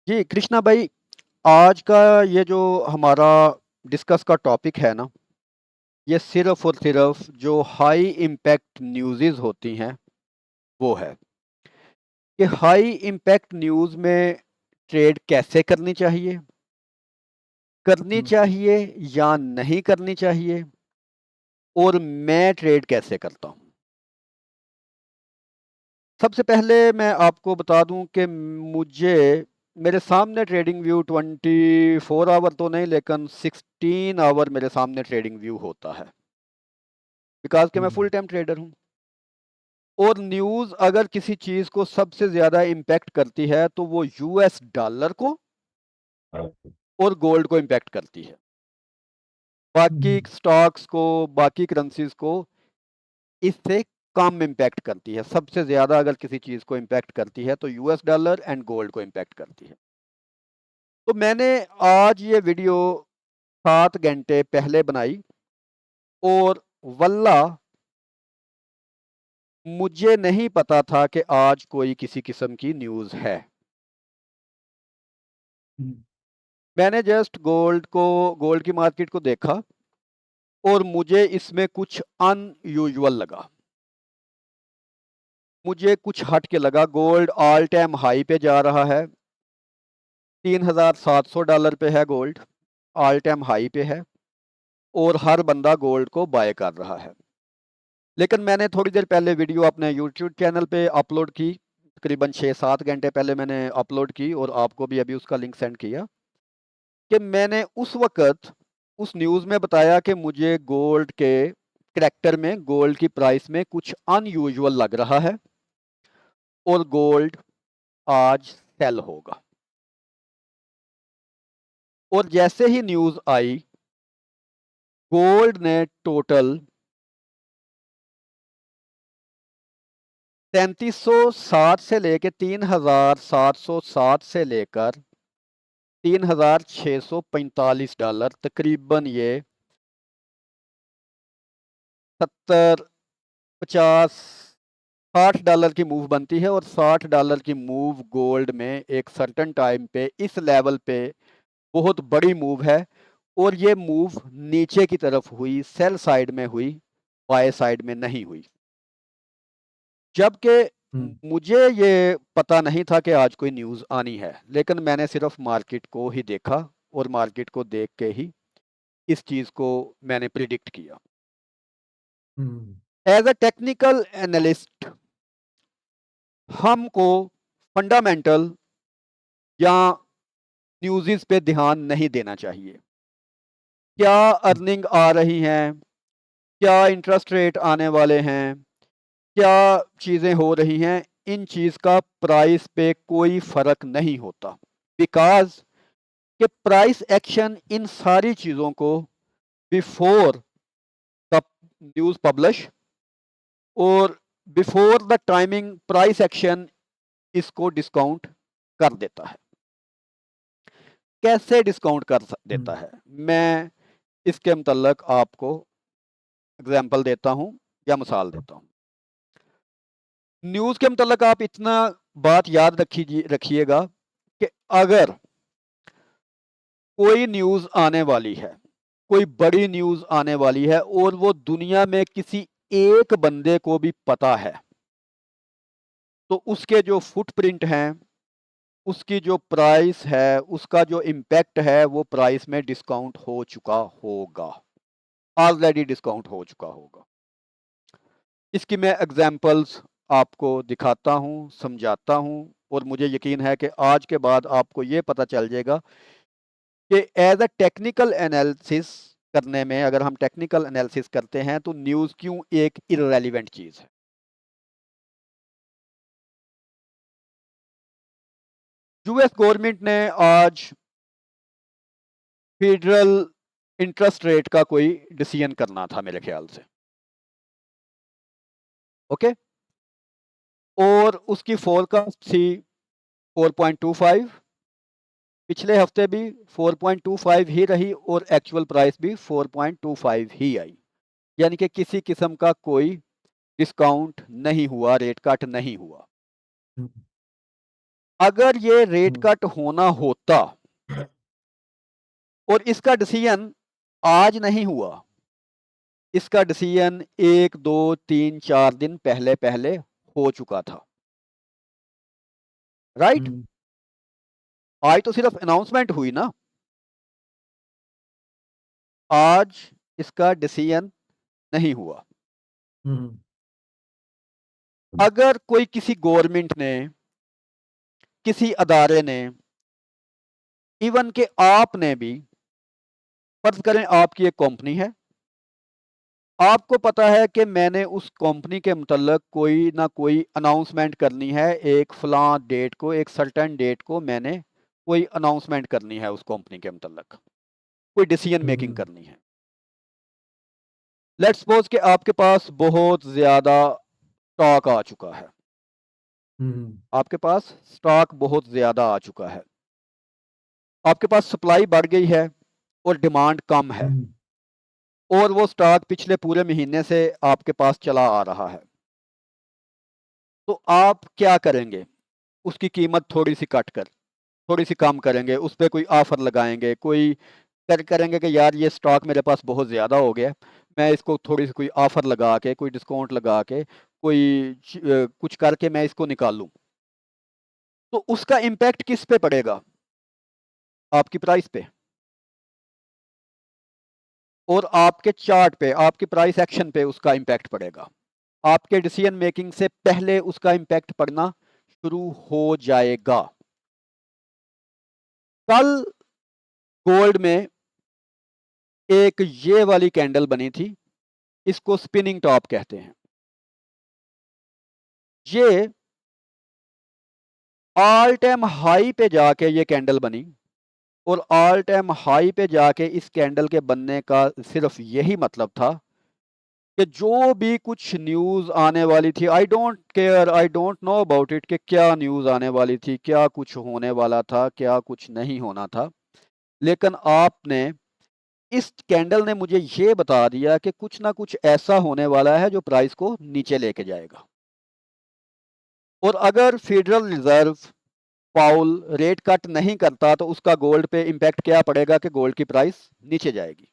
जी, कृष्णा भाई, आज का ये जो हमारा डिस्कस का टॉपिक है ना, ये सिर्फ़ और सिर्फ़ जो हाई इम्पैक्ट न्यूज़ेज़ होती हैं, वो है कि हाई इम्पैक्ट न्यूज़ में ट्रेड कैसे करनी हुँ, चाहिए या नहीं करनी चाहिए और मैं ट्रेड कैसे करता हूँ। सबसे पहले मैं आपको बता दूँ कि मेरे सामने ट्रेडिंग व्यू 24 आवर तो नहीं लेकिन 16 आवर मेरे सामने ट्रेडिंग व्यू होता है। बिकॉज़ कि मैं फुल हुँ, टाइम ट्रेडर हूँ। और न्यूज़ अगर किसी चीज़ को सबसे ज़्यादा इम्पैक्ट करती है तो वो यूएस डॉलर को और गोल्ड को इम्पैक्ट करती है। बाकी हुँ, स्टॉक्स को, बाकी करेंसीज़ को इससे कम इम्पैक्ट करती है। सबसे ज़्यादा अगर किसी चीज़ को इम्पैक्ट करती है तो यूएस डॉलर एंड गोल्ड को इम्पैक्ट करती है। तो मैंने आज ये वीडियो 7 घंटे पहले बनाई और वल्लाह मुझे नहीं पता था कि आज कोई किसी किस्म की न्यूज़ है। हुँ, मैंने जस्ट गोल्ड की मार्केट को देखा और मुझे इसमें कुछ अनयूजुअल लगा। मुझे कुछ हट के लगा। गोल्ड ऑल टाइम हाई पे जा रहा है। $3,700 पे है गोल्ड, ऑल टाइम हाई पे है और हर बंदा गोल्ड को बाय कर रहा है। लेकिन मैंने थोड़ी देर पहले वीडियो अपने यूट्यूब चैनल पे अपलोड की, तकरीबन 6-7 घंटे पहले मैंने अपलोड की और आपको भी अभी उसका लिंक सेंड किया कि मैंने उस वक़्त उस न्यूज़ में बताया कि मुझे गोल्ड के करैक्टर में, गोल्ड की प्राइस में कुछ अनयूजुअल लग रहा है और गोल्ड आज सेल होगा। और जैसे ही न्यूज़ आई, गोल्ड ने टोटल 3,360 से लेके 3,760 से लेकर $3,645, तकरीबन ये 70, 50, $60 की मूव बनती है और $60 की मूव गोल्ड में एक सर्टेन टाइम पे इस लेवल पे बहुत बड़ी मूव है। और ये मूव नीचे की तरफ हुई, सेल साइड में हुई, बाय साइड में नहीं हुई। जबकि हुँ, मुझे ये पता नहीं था कि आज कोई न्यूज़ आनी है, लेकिन मैंने सिर्फ मार्केट को ही देखा और मार्केट को देख के ही इस चीज़ को मैंने प्रिडिक्ट किया। हुँ, एज अ टेक्निकल एनालिस्ट हमको फंडामेंटल या न्यूज़ पे ध्यान नहीं देना चाहिए। क्या हुँ, अर्निंग आ रही हैं, क्या इंटरेस्ट रेट आने वाले हैं, क्या चीज़ें हो रही हैं, इन चीज़ का प्राइस पे कोई फ़र्क नहीं होता। बिकॉज़ कि प्राइस एक्शन इन सारी चीज़ों को बिफोर द न्यूज़ पब्लिश और before the timing price action इसको डिस्काउंट कर देता है। कैसे डिस्काउंट हुँ, देता है? मैं इसके मुतल्लक आपको एग्जांपल देता हूँ या मिसाल देता हूँ। न्यूज़ के मुतल्लक आप इतना बात याद रखिएगा कि अगर कोई न्यूज़ आने वाली है, कोई बड़ी न्यूज़ आने वाली है और वो दुनिया में किसी एक बंदे को भी पता है, तो उसके जो फुटप्रिंट हैं, उसकी जो प्राइस है, उसका जो इम्पैक्ट है, वो प्राइस में डिस्काउंट हो चुका होगा। ऑलरेडी डिस्काउंट हो चुका होगा। इसकी मैं एग्जांपल्स आपको दिखाता हूँ, समझाता हूँ और मुझे यकीन है कि आज के बाद आपको ये पता चल जाएगा कि एज अ टेक्निकल एनालिसिस करने में, अगर हम टेक्निकल एनालिसिस करते हैं तो न्यूज़ क्यों एक इररेलेवेंट चीज़ है। यूएस गवर्नमेंट ने आज फेडरल इंटरेस्ट रेट का कोई डिसीजन करना था मेरे ख्याल से। ओके। और उसकी फोरकास्ट थी 4.25। पिछले हफ्ते भी 4.25 ही रही और एक्चुअल प्राइस भी 4.25 ही आई। यानी कि किसी किस्म का कोई डिस्काउंट नहीं हुआ, रेट कट नहीं हुआ। हुँ, अगर ये रेट हम्म, कट होना होता और इसका डिसीजन आज नहीं हुआ, इसका डिसीजन 1 2 3 4 दिन पहले पहले हो चुका था, राइट? हम्म, आज तो सिर्फ अनाउंसमेंट हुई ना, आज इसका डिसीजन नहीं हुआ। हम्म, अगर कोई किसी गवर्नमेंट ने, किसी अदारे ने, इवन के आपने भी, फर्ज करें आपकी एक कंपनी है, आपको पता है कि मैंने उस कंपनी के मुतल्लक कोई ना कोई अनाउंसमेंट करनी है, एक फलां डेट को, एक सर्टेन डेट को मैंने कोई अनाउंसमेंट करनी है उस कंपनी के मुतल्लक, कोई डिसीजन मेकिंग हम्म, करनी है। लेट्स सपोज कि आपके पास बहुत ज़्यादा स्टॉक आ चुका है, हम्म, आपके पास स्टॉक बहुत ज़्यादा आ चुका है, आपके पास सप्लाई बढ़ गई है और डिमांड कम है, हम्म, और वो स्टॉक पिछले पूरे महीने से आपके पास चला आ रहा है, तो आप क्या करेंगे? उसकी कीमत थोड़ी सी कट कर, थोड़ी सी कम करेंगे, उस पर कोई ऑफर लगाएंगे, कोई करेंगे कि यार ये स्टॉक मेरे पास बहुत ज़्यादा हो गया, मैं इसको थोड़ी सी कोई ऑफर लगा के, कोई डिस्काउंट लगा के, कोई कुछ करके मैं इसको निकालूं। तो उसका इम्पैक्ट किस पे पड़ेगा? आपकी प्राइस पे और आपके चार्ट पे, आपकी प्राइस एक्शन पे उसका इम्पैक्ट पड़ेगा। आपके डिसीजन मेकिंग से पहले उसका इम्पैक्ट पड़ना शुरू हो जाएगा। कल गोल्ड में एक ये वाली कैंडल बनी थी, इसको स्पिनिंग टॉप कहते हैं। ये ऑल टाइम हाई पे जाके ये कैंडल बनी, और ऑल टाइम हाई पे जाके इस कैंडल के बनने का सिर्फ यही मतलब था कि जो भी कुछ न्यूज़ आने वाली थी, I don't care, I don't know about it, कि क्या न्यूज़ आने वाली थी, क्या कुछ होने वाला था, क्या कुछ नहीं होना था, लेकिन आपने, इस कैंडल ने मुझे ये बता दिया कि कुछ ना कुछ ऐसा होने वाला है जो प्राइस को नीचे लेके जाएगा। और अगर फेडरल रिजर्व पाउल रेट कट नहीं करता तो उसका गोल्ड पे इम्पैक्ट क्या पड़ेगा कि गोल्ड की प्राइस नीचे जाएगी,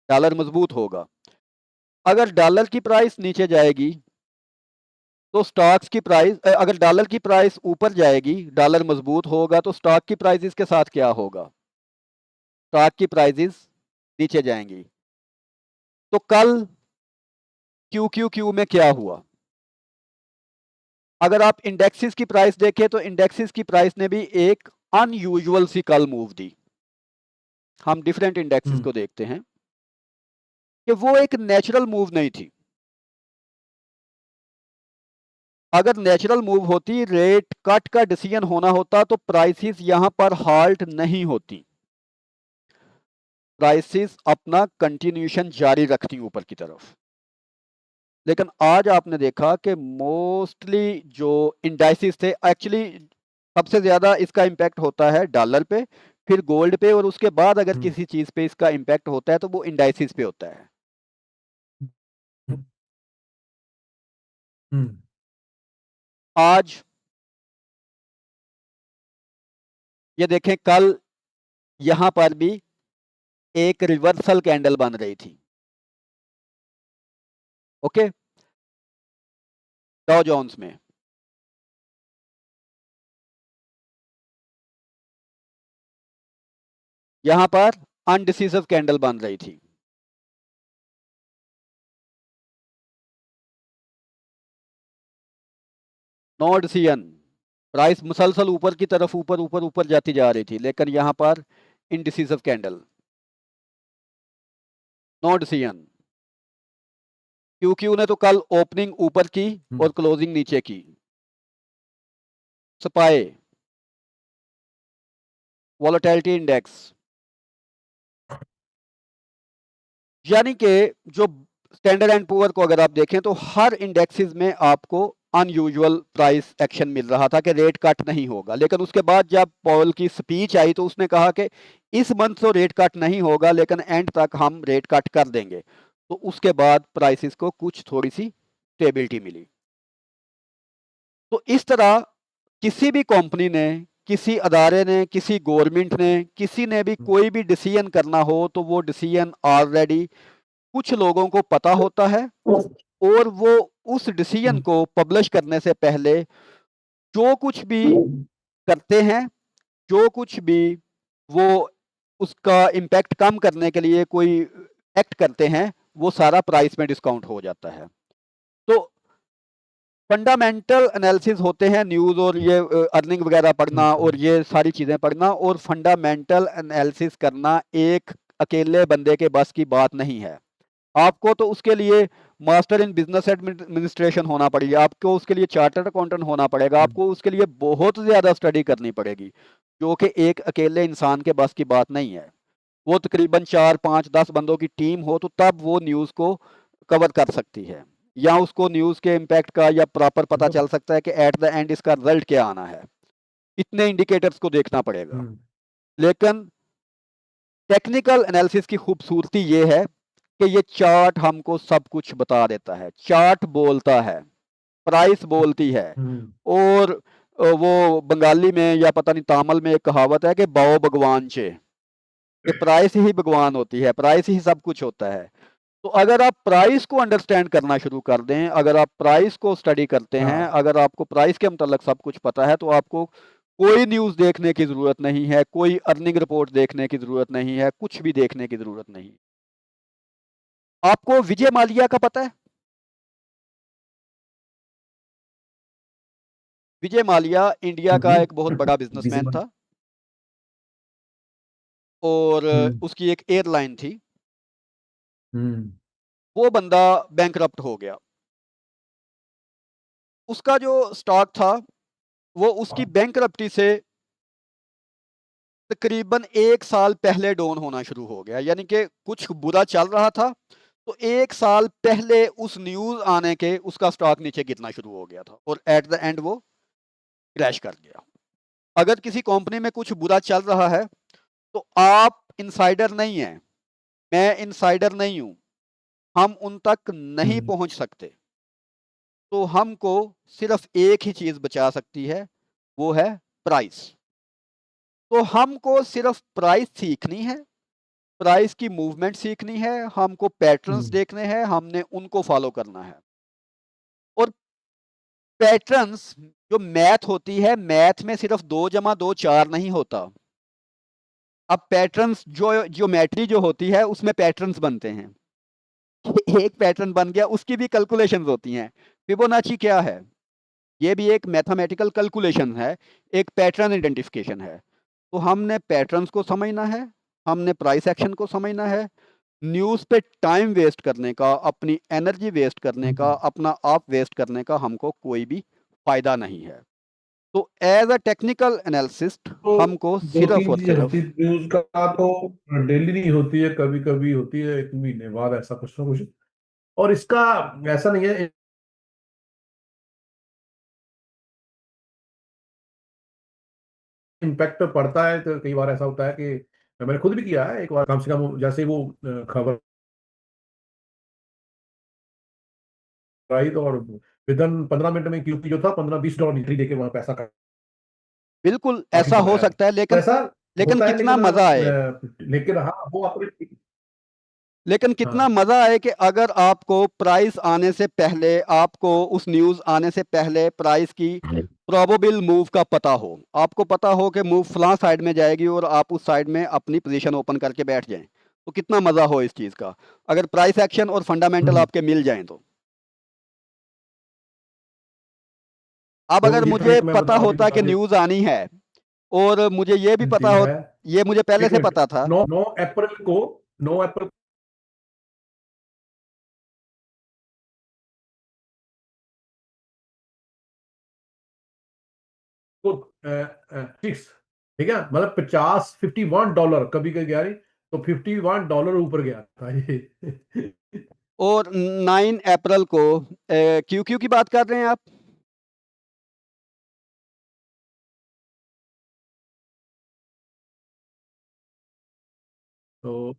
डॉलर मजबूत होगा। अगर डॉलर की प्राइस नीचे जाएगी तो स्टॉक्स की प्राइस, अगर डॉलर की प्राइस ऊपर जाएगी, डॉलर मजबूत होगा, तो स्टॉक की प्राइसेस के साथ क्या होगा? स्टॉक की प्राइसेस नीचे जाएंगी। तो कल क्यू में क्या हुआ? अगर आप इंडेक्सेस की प्राइस देखें तो इंडेक्सेस की प्राइस ने भी एक अनयूजुअल सी कल मूव दी। हम डिफरेंट इंडेक्सेस हम्म, को देखते हैं कि वो एक नेचुरल मूव नहीं थी। अगर नेचुरल मूव होती, रेट कट का डिसीजन होना होता, तो प्राइसेस यहां पर हाल्ट नहीं होती, प्राइसेस अपना कंटिन्यूशन जारी रखती ऊपर की तरफ। लेकिन आज आपने देखा कि मोस्टली जो इंडाइसिस थे, एक्चुअली सबसे ज्यादा इसका इम्पैक्ट होता है डॉलर पे, फिर गोल्ड पे, और उसके बाद अगर हम्म, किसी चीज पे इसका इम्पैक्ट होता है तो वो इंडाइसिस पे होता है। हम्म, आज ये देखें, कल यहां पर भी एक रिवर्सल कैंडल बन रही थी, ओके, डॉ जोन्स में। यहां पर अनडिसिसिव कैंडल बन रही थी, नो डिसीजन, प्राइस मुसलसल ऊपर की तरफ, ऊपर ऊपर ऊपर जाती जा रही थी, लेकिन यहां पर इनडिसिसिव कैंडल, नो डिसीजन। क्यू ने तो कल ओपनिंग ऊपर की और क्लोजिंग नीचे की। सपाए, वोलेटिलिटी इंडेक्स, यानी कि जो स्टैंडर्ड एंड पुअर को अगर आप देखें तो हर इंडेक्सेस में आपको अनयूजुअल प्राइस एक्शन मिल रहा था कि रेट कट नहीं होगा। लेकिन उसके बाद जब पॉल की स्पीच आई तो उसने कहा कि इस मंथ तो रेट कट नहीं होगा, लेकिन एंड तक हम रेट कट कर देंगे। तो उसके बाद प्राइसेस को कुछ थोड़ी सी स्टेबिलिटी मिली। तो इस तरह किसी भी कंपनी ने, किसी अदारे ने, किसी गवर्नमेंट ने, किसी ने भी कोई भी डिसीजन करना हो तो वो डिसीजन ऑलरेडी कुछ लोगों को पता होता है, और वो उस डिसीजन को पब्लिश करने से पहले जो कुछ भी करते हैं, जो कुछ भी वो उसका इम्पैक्ट कम करने के लिए कोई एक्ट करते हैं, वो सारा प्राइस में डिस्काउंट हो जाता है। तो फंडामेंटल एनालिसिस होते हैं न्यूज़ और ये अर्निंग वगैरह पढ़ना और ये सारी चीज़ें पढ़ना, और फंडामेंटल एनालिसिस करना एक अकेले बंदे के बस की बात नहीं है। आपको तो उसके लिए मास्टर इन बिजनेस एडमिनिस्ट्रेशन होना पड़ेगा, आपको उसके लिए चार्टर्ड अकाउंटेंट होना पड़ेगा, आपको उसके लिए बहुत ज़्यादा स्टडी करनी पड़ेगी, जो कि एक अकेले इंसान के बस की बात नहीं है। वो तकरीबन 4, 5, 10 बंदों की टीम हो तो तब वो न्यूज़ को कवर कर सकती है, या उसको न्यूज़ के इम्पैक्ट का या प्रॉपर पता चल सकता है कि एट द एंड इसका रिजल्ट क्या आना है। इतने इंडिकेटर्स को देखना पड़ेगा। लेकिन टेक्निकल एनालिसिस की खूबसूरती ये है कि ये चार्ट हमको सब कुछ बता देता है। चार्ट बोलता है, प्राइस बोलती है, और वो बंगाली में या पता नहीं तामिल में एक कहावत है कि बाओ भगवान चे, कि प्राइस ही भगवान होती है, प्राइस ही सब कुछ होता है। तो अगर आप प्राइस को अंडरस्टैंड करना शुरू कर दें, अगर आप प्राइस को स्टडी करते हैं, हाँ अगर आपको प्राइस के मतलब सब कुछ पता है, तो आपको कोई न्यूज़ देखने की ज़रूरत नहीं है, कोई अर्निंग रिपोर्ट देखने की ज़रूरत नहीं है, कुछ भी देखने की ज़रूरत नहीं। आपको विजय माल्या का पता है? विजय माल्या इंडिया का एक बहुत बड़ा बिजनेसमैन था, और उसकी एक एयरलाइन थी। वो बंदा बैंकरप्ट हो गया। उसका जो स्टॉक था वो उसकी बैंकरप्टी से तकरीबन 1 साल पहले डाउन होना शुरू हो गया, यानी कि कुछ बुरा चल रहा था तो 1 साल पहले उस न्यूज़ आने के उसका स्टॉक नीचे गिरना शुरू हो गया था, और एट द एंड वो क्रैश कर गया। अगर किसी कंपनी में कुछ बुरा चल रहा है तो आप इनसाइडर नहीं हैं, मैं इनसाइडर नहीं हूं, हम उन तक नहीं पहुंच सकते। तो हमको सिर्फ एक ही चीज बचा सकती है, वो है प्राइस। तो हमको सिर्फ प्राइस सीखनी है, प्राइस की मूवमेंट सीखनी है, हमको पैटर्न्स देखने हैं, हमने उनको फॉलो करना है। और पैटर्न्स जो मैथ होती है, मैथ में सिर्फ 2 जमा 2 4 नहीं होता। अब पैटर्न्स जो ज्योमेट्री जो होती है उसमें पैटर्न्स बनते हैं। एक पैटर्न बन गया, उसकी भी कैलकुलेशंस होती हैं। फिबोनाची क्या है? ये भी एक मैथमेटिकल कैलकुलेशन है, एक पैटर्न आइडेंटिफिकेशन है। तो हमने पैटर्न्स को समझना है, हमने प्राइस एक्शन को समझना है। न्यूज़ पे टाइम वेस्ट करने का, अपनी एनर्जी वेस्ट करने का, अपना आप वेस्ट करने का हमको कोई भी फायदा नहीं है। तो एज अ टेक्निकल एनालिसिस्ट तो हमको दो सिर्फ तीन और चीजें होती सिर्फ है न्यूज का, तो डेली नहीं होती है, कभी कभी होती है, 1 महीने बाद ऐसा कुछ ना कुछ। और इसका ऐसा नहीं है, इम्पैक्ट पड़ता है तो कई बार ऐसा होता है कि मैंने खुद भी किया है एक बार, कम से कम जैसे वो खबर आई तो, और विदिन 15 मिनट में क्यूकी जो था $15-20 नीचे देके वहां पैसा बिल्कुल काफी ऐसा हो कमाया। सकता है, तो लेकिन ऐसा लेकिन होता है, कितना लेकिन मजा आए, लेकिन हाँ वो अपने। लेकिन कितना हाँ मजा आए कि अगर आपको प्राइस आने से पहले, आपको उस न्यूज़ आने से पहले प्राइस की प्रोबेबल मूव का पता हो, आपको पता हो कि मूव फलां साइड में जाएगी और आप उस साइड में अपनी पोजीशन ओपन करके बैठ जाएं, तो कितना मजा हो इस चीज का, अगर प्राइस एक्शन और फंडामेंटल हम्म, आपके मिल जाएं तो। अब तो अगर ये था मुझे एक, मैं पता अभी होता बता कि देता न्यूज़ आनी है, और मुझे ये भी हूँ, पता चीज हो, है। ये मुझे पहले एक से मिनट, पता था। 9 अप्रैल को, 9 अप्रैल को फिक्स, ठीक है, मतलब 51 डॉलर कभी कभी गया नहीं, तो $51 ऊपर गया था ये। और 9 अप्रैल को क्यू क्यू की बात कर रहे हैं आप? तो